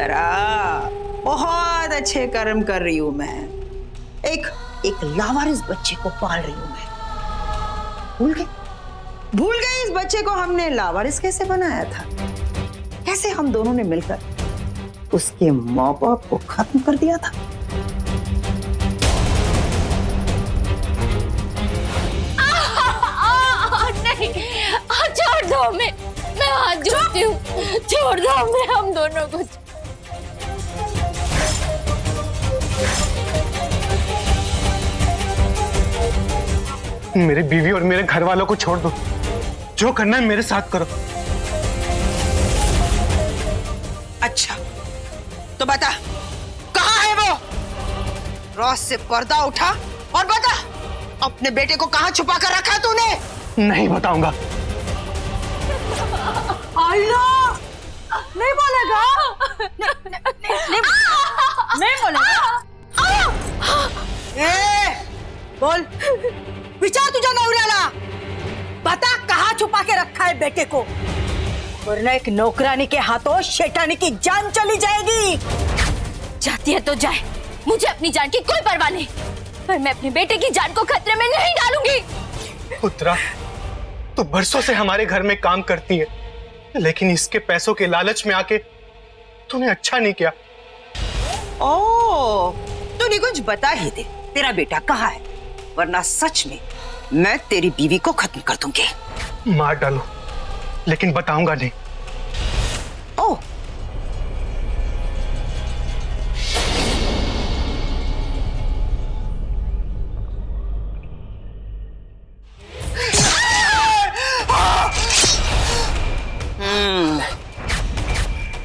करा, बहुत अच्छे कर्म कर रही हूं मैं। एक लावारिस बच्चे को पाल रही हूं मैं। भूल गए इस बच्चे को हमने लावारिस कैसे बनाया था, कैसे हम दोनों ने मिलकर उसके माँ बाप को खत्म कर दिया था। नहीं, छोड़ दो, मैं हाथ जोड़ती हूँ, छोड़ दो मैं हम दोनों को। मेरी बीवी और मेरे घर वालों को छोड़ दो, जो करना है मेरे साथ करो। अच्छा तो बता, कहाँ है वो? रोज से पर्दा उठा और बता, अपने बेटे को कहाँ छुपा कर रखा तूने? नहीं बताऊंगा। अल्लाह, नहीं बोलेगा? नहीं बोलेगा? बोल, विचार तुझा नवऱ्याला, बता कहाँ छुपा के रखा है बेटे को, वरना एक नौकरानी के हाथों शैतानी की जान चली जाएगी। जाती है तो जाए, मुझे अपनी जान की कोई परवाह नहीं, पर मैं अपने बेटे की जान को खतरे में नहीं डालूंगी। उत्तरा, तो बरसों से हमारे घर में काम करती है, लेकिन इसके पैसों के लालच में आके तूने अच्छा नहीं किया। ओ, तूने कुछ बता ही दे, तेरा बेटा कहाँ है, वरना सच में मैं तेरी बीवी को खत्म कर दूंगी। मार डालो, लेकिन बताऊंगा नहीं। ओ,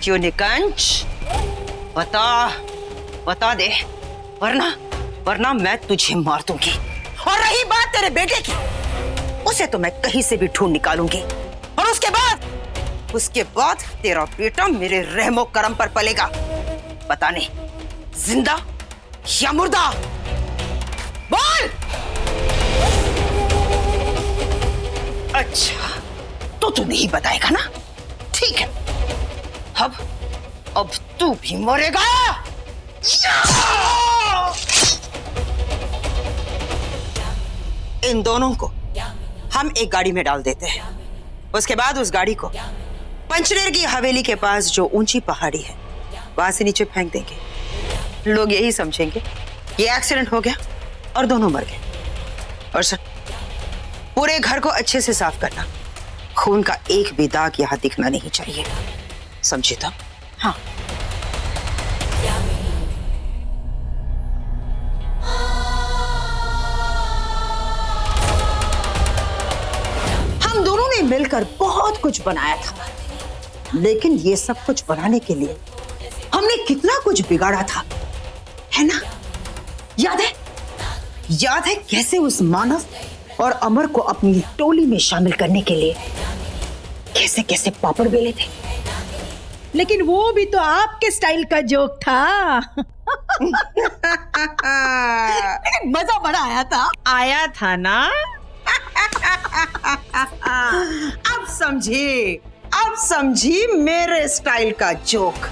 क्यों निकंच, बता दे, वरना मैं तुझे मार दूंगी। और रही बात तेरे बेटे की, उसे तो मैं कहीं से भी ढूंढ निकालूंगी, और उसके बाद तेरा बेटा मेरे रहमो करम पर पलेगा। पता नहीं जिंदा या मुर्दा, बोल। अच्छा तो तू नहीं बताएगा ना, ठीक है, अब तू भी मरेगा। इन दोनों को हम एक गाड़ी में डाल देते हैं, उसके बाद उस गाड़ी को पंचनेर की हवेली के पास जो ऊंची पहाड़ी है वहां से नीचे फेंक देंगे। लोग यही समझेंगे ये एक्सीडेंट हो गया और दोनों मर गए। और सर, पूरे घर को अच्छे से साफ करना, खून का एक भी दाग यहां दिखना नहीं चाहिए, समझे तो? हाँ। हम दोनों ने मिलकर बहुत कुछ बनाया था, लेकिन ये सब कुछ बनाने के लिए हमने कितना कुछ बिगाड़ा था, है ना? याद है कैसे उस मानव और अमर को अपनी टोली में शामिल करने के लिए कैसे कैसे पापड़ बेले थे? लेकिन वो भी तो आपके स्टाइल का जोक था। लेकिन मजा बड़ा आया था ना? अब समझी मेरे स्टाइल का जोक।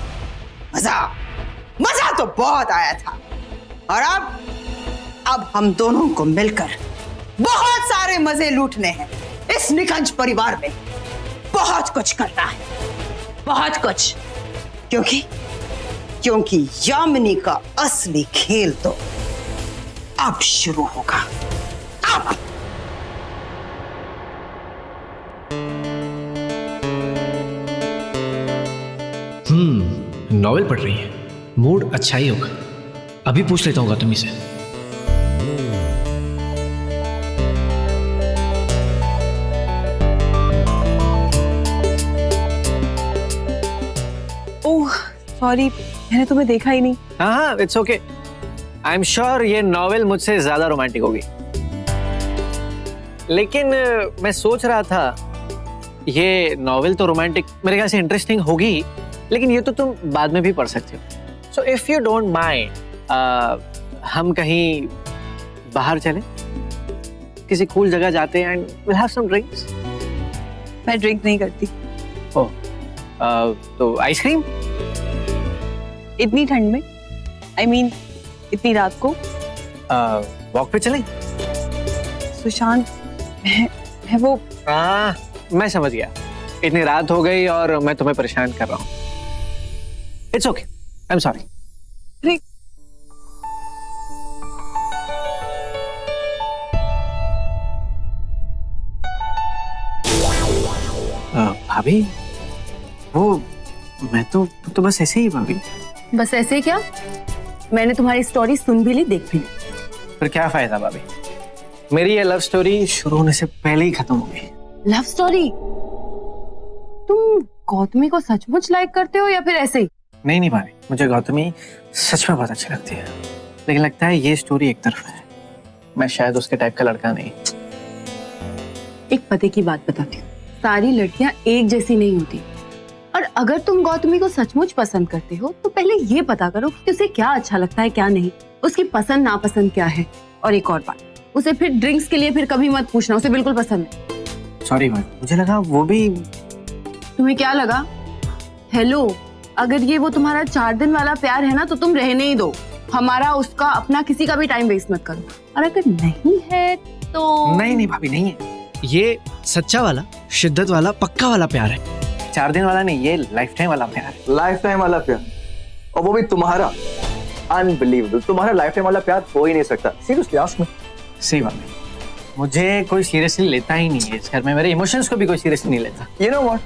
मजा तो बहुत आया था। और अब हम दोनों को मिलकर बहुत सारे मजे लूटने हैं इस निकंज परिवार में। बहुत कुछ करना है, बहुत कुछ, क्योंकि यामिनी का असली खेल तो अब शुरू होगा। अब नॉवेल पढ़ रही है, मूड अच्छा ही होगा। अभी पूछ लेता हूँ तुम से। ओह सॉरी, मैंने तुम्हें देखा ही नहीं। हाँ, it's okay. I am sure ये नॉवेल मुझसे ज्यादा रोमांटिक होगी, लेकिन मैं सोच रहा था ये नॉवेल तो रोमांटिक मेरे ख्याल से इंटरेस्टिंग होगी, लेकिन ये तो तुम बाद में भी पढ़ सकते हो। So if you don't mind, हम कहीं बाहर चलें, किसी कूल जगह जाते हैं and will have some drinks. मैं ड्रिंक नहीं करती। ओह, तो आइसक्रीम? इतनी ठंड में, I mean, इतनी रात को। वॉक पे चलें? सुशांत, मैं वो मैं समझ गया, इतनी रात हो गई और मैं तुम्हें परेशान कर रहा हूँ। It's okay, I am sorry. भाभी, वो मैं तो बस ऐसे ही भाभी। बस ऐसे क्या, मैंने तुम्हारी स्टोरी सुन भी ली, देख भी ली। फिर क्या फायदा भाभी, मेरी ये लव स्टोरी शुरू होने से पहले ही खत्म हो गई। Love story? तुम गौतमी को सचमुच लाइक करते हो या फिर ऐसे ही? नहीं भाभी, मुझे गौतमी सच में बहुत अच्छी लगती है, लेकिन लगता है ये स्टोरी एक तरफा है। मैं शायद उसके टाइप का लड़का नहीं। एक पते की बात बताती हूँ, सारी लड़कियां एक जैसी नहीं होती। और अगर तुम गौतमी को सचमुच पसंद करते हो तो पहले ये पता करो कि उसे क्या अच्छा लगता है क्या नहीं, उसकी पसंद नापसंद क्या है। और एक और बात, उसे फिर ड्रिंक्स के लिए फिर कभी मत पूछना, उसे बिल्कुल पसंद नहीं। सॉरी भाई, मुझे लगा वो भी। तुम्हें क्या लगा? हेलो, अगर ये वो तुम्हारा 4 दिन वाला प्यार है ना तो तुम रहने ही दो, हमारा उसका अपना किसी का भी टाइम वेस्ट मत करो। और अगर नहीं है तो नहीं भाभी, नहीं है। ये सच्चा वाला, शिद्दत वाला, पक्का वाला प्यार है। 4 दिन वाला नहीं, ये लाइफ टाइम वाला प्यार है। लाइफ टाइम वाला प्यार, और वो भी तुम्हारा। अनबिलीवेबल, तुम्हारा लाइफ टाइम वाला प्यार हो ही नहीं सकता। Seriously ask me. सही बात है, मुझे कोई सीरियसली लेता ही नहीं है इस घर में, मेरे इमोशंस को भी कोई सीरियसली नहीं लेता। यू नो व्हाट,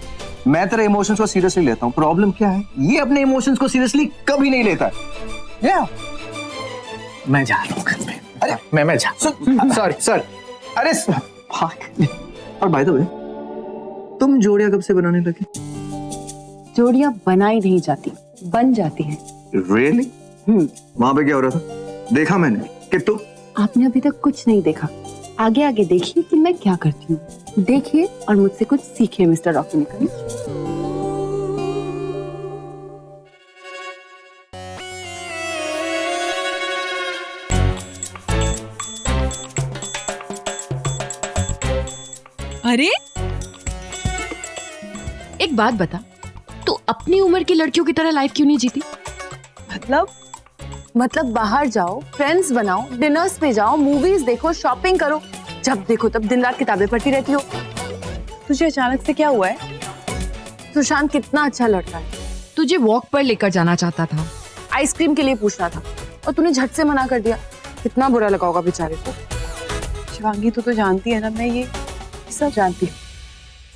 मैं तेरे इमोशंस को सीरियसली लेता हूँ। प्रॉब्लम क्या है, ये अपने इमोशंस को सीरियसली कभी नहीं लेता है। या मैं जा रहा हूँ घर में। अरे मैं जा। सॉरी अरे और बाय द वे, तुम जोड़ियां कब से बनाने लगे? जोड़ियां बनाई नहीं जाती, बन जाती हैं। रियली? वहां पे क्या हो रहा था? देखा मैंने कि तुम। आपने अभी तक कुछ नहीं देखा, आगे आगे देखिए कि मैं क्या करती हूँ। देखिए और मुझसे कुछ सीखिए मिस्टर रॉकी निकल। अरे एक बात बता, तू अपनी उम्र की लड़कियों की तरह लाइफ क्यों नहीं जीती? मतलब बाहर जाओ, फ्रेंड्स बनाओ, डिनर्स पे जाओ, मूवीज देखो, शॉपिंग करो, जब देखो तब दिन रात किताबें पढ़ती रहती हो। तुझे अचानक से क्या हुआ है? सुशांत कितना अच्छा लड़का है। तुझे वॉक पर लेकर जाना चाहता था, आइसक्रीम के लिए पूछना था और तूने झट से मना कर दिया। कितना बुरा लगा होगा बेचारे को। शिवांगी, तू तो जानती है ना, मैं ये सब जानती हूँ।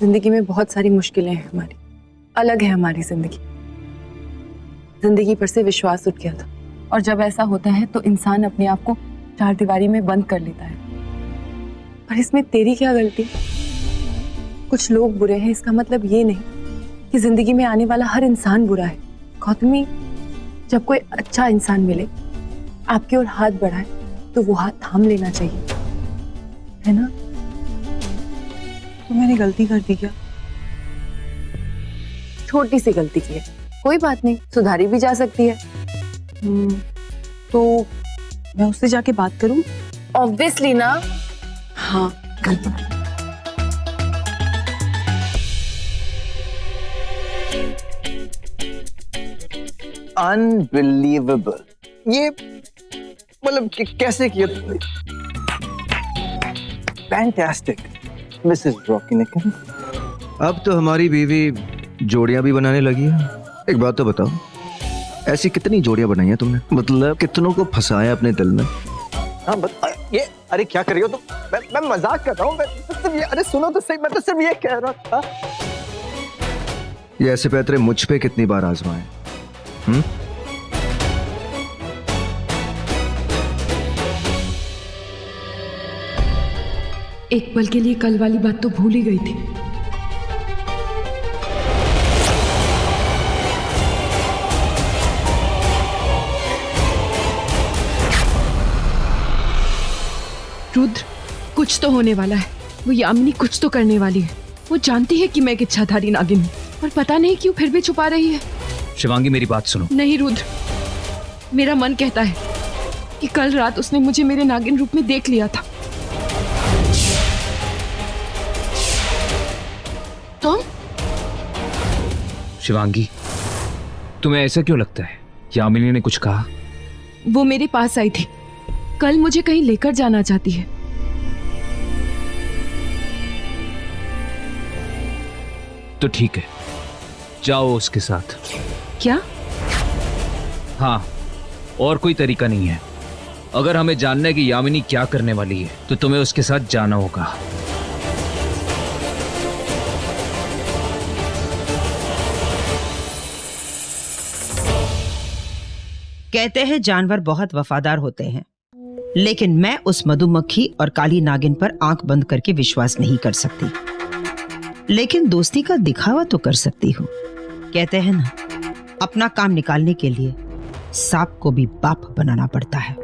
जिंदगी में बहुत सारी मुश्किलें हैं हमारी, अलग है हमारी जिंदगी। जिंदगी पर से विश्वास उठ गया था, और जब ऐसा होता है तो इंसान अपने आप को 4 दीवारी में बंद कर लेता है। पर इसमें तेरी क्या गलती? कुछ लोग बुरे हैं इसका मतलब ये नहीं कि जिंदगी में आने वाला हर इंसान बुरा है। गौतमी, जब कोई अच्छा इंसान मिले, आपकी ओर हाथ बढ़ाए, तो वो हाथ थाम लेना चाहिए, है ना? तो मैंने गलती कर दी क्या? छोटी सी गलती की है, कोई बात नहीं, सुधारी भी जा सकती है। तो मैं उससे जाके बात करूं? ऑब्वियसली ना। हाँ, अनबिलीवेबल। ये मतलब कैसे किया तुमने? फैंटास्टिक मिसेस रॉकी निकल। अब तो हमारी बीवी जोड़ियां भी बनाने लगी है। एक बात तो बताओ, ऐसी कितनी जोड़ियां बनाई हैं तुमने? मतलब कितनों को फंसाया अपने दिल में? हाँ ये अरे क्या कर रही हो तुम? मैं मजाक कर रहा हूँ। अरे सुनो तो सही, मैं तो सिर्फ ये कह रहा था। ये ऐसे पैतरे मुझ पे कितनी बार आजमाए? एक पल के लिए कल वाली बात तो भूल ही गई थी। रुद्र, कुछ तो होने वाला है। वो यामिनी कुछ तो करने वाली है। वो जानती है कि मैं एक इच्छाधारी नागिन हूँ, और पता नहीं क्यों फिर भी छुपा रही है। शिवांगी, मेरी बात सुनो। नहीं रुद्र, मेरा मन कहता है कि कल रात उसने मुझे मेरे नागिन रूप में देख लिया था। तुम? शिवांगी, तुम्हें ऐसा क्यों लगता है? यामिनी ने कुछ कहा? वो मेरे पास आई थी, कल मुझे कहीं लेकर जाना चाहती है। तो ठीक है, जाओ उसके साथ। क्या? हाँ, और कोई तरीका नहीं है। अगर हमें जानना है कि यामिनी क्या करने वाली है तो तुम्हें उसके साथ जाना होगा। कहते हैं जानवर बहुत वफादार होते हैं, लेकिन मैं उस मधुमक्खी और काली नागिन पर आंख बंद करके विश्वास नहीं कर सकती। लेकिन दोस्ती का दिखावा तो कर सकती हूँ। कहते हैं ना, अपना काम निकालने के लिए सांप को भी बाप बनाना पड़ता है।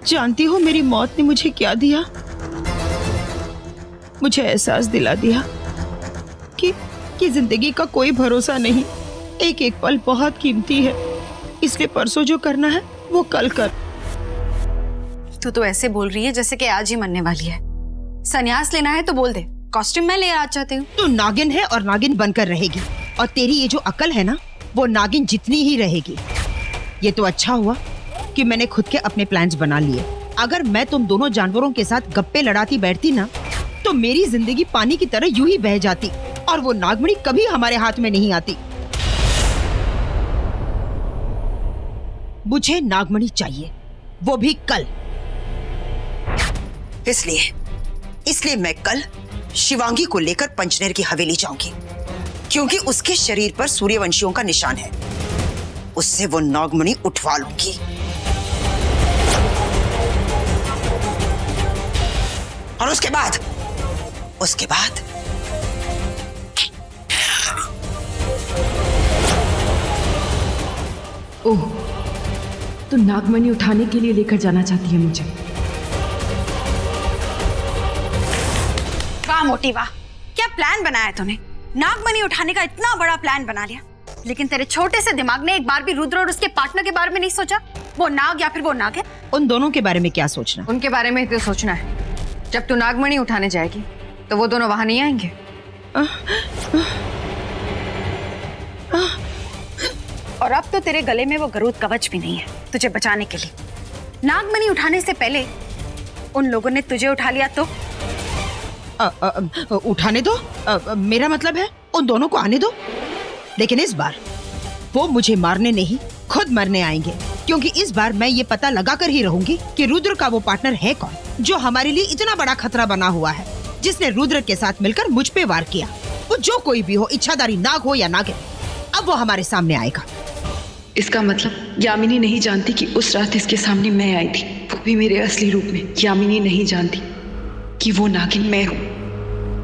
जानती हो मेरी मौत ने मुझे क्या दिया? मुझे एहसास दिला दिया कि जिंदगी का कोई भरोसा नहीं। एक एक पल बहुत कीमती है, इसलिए परसों जो करना है वो कल कर। तू तो ऐसे बोल रही है जैसे कि आज ही मरने वाली है। संन्यास लेना है तो बोल दे, कॉस्ट्यूम मैं ले आ चाहती हूँ। तू नागिन है और नागिन बनकर रहेगी, और तेरी ये जो अकल है ना, वो नागिन जितनी ही रहेगी। ये तो अच्छा हुआ कि मैंने खुद के अपने प्लान्स बना लिए। अगर मैं तुम दोनों जानवरों के साथ गप्पे लड़ाती बैठती ना, तो मेरी जिंदगी पानी की तरह यूं ही बह जाती और वो नागमणि कभी हमारे हाथ में नहीं आती। मुझे नागमणि चाहिए, वो भी कल। इसलिए मैं कल शिवांगी को लेकर पंचनेर की हवेली जाऊंगी, क्योंकि उसके शरीर पर सूर्यवंशियों का निशान है। उससे वो नागमणि उठवा लूंगी। और उसके बाद ओह, तो नागमणि उठाने के लिए लेकर जाना चाहती है मुझे। वाह मोटी वाह, क्या प्लान बनाया है तूने। नागमणि उठाने का इतना बड़ा प्लान बना लिया, लेकिन तेरे छोटे से दिमाग ने एक बार भी रुद्र और उसके पार्टनर के बारे में नहीं सोचा। वो नाग या फिर वो नाग है। उन दोनों के बारे में क्या सोचना? उनके बारे में तो सोचना है, जब तू नागमणि उठाने जाएगी तो वो दोनों वहां नहीं आएंगे। और अब तो तेरे गले में वो गरुड़ कवच भी नहीं है तुझे बचाने के लिए। नागमणि उठाने से पहले उन लोगों ने तुझे उठा लिया तो उठाने दो। मेरा मतलब है उन दोनों को आने दो, लेकिन इस बार वो मुझे मारने नहीं, खुद मरने आएंगे। क्योंकि इस बार मैं ये पता लगा कर ही रहूंगी कि रुद्र का वो पार्टनर है कौन, जो हमारे लिए इतना बड़ा खतरा बना हुआ है, जिसने रुद्र के साथ मिलकर मुझ पे वार किया। वो जो कोई भी हो, इच्छाधारी नाग हो या नागिन, अब वो हमारे सामने आएगा। इसका मतलब यामिनी नहीं जानती कि उस रात इसके सामने मैं आई थी, वो भी मेरे असली रूप में। यामिनी नहीं जानती कि वो नागिन मैं हूँ।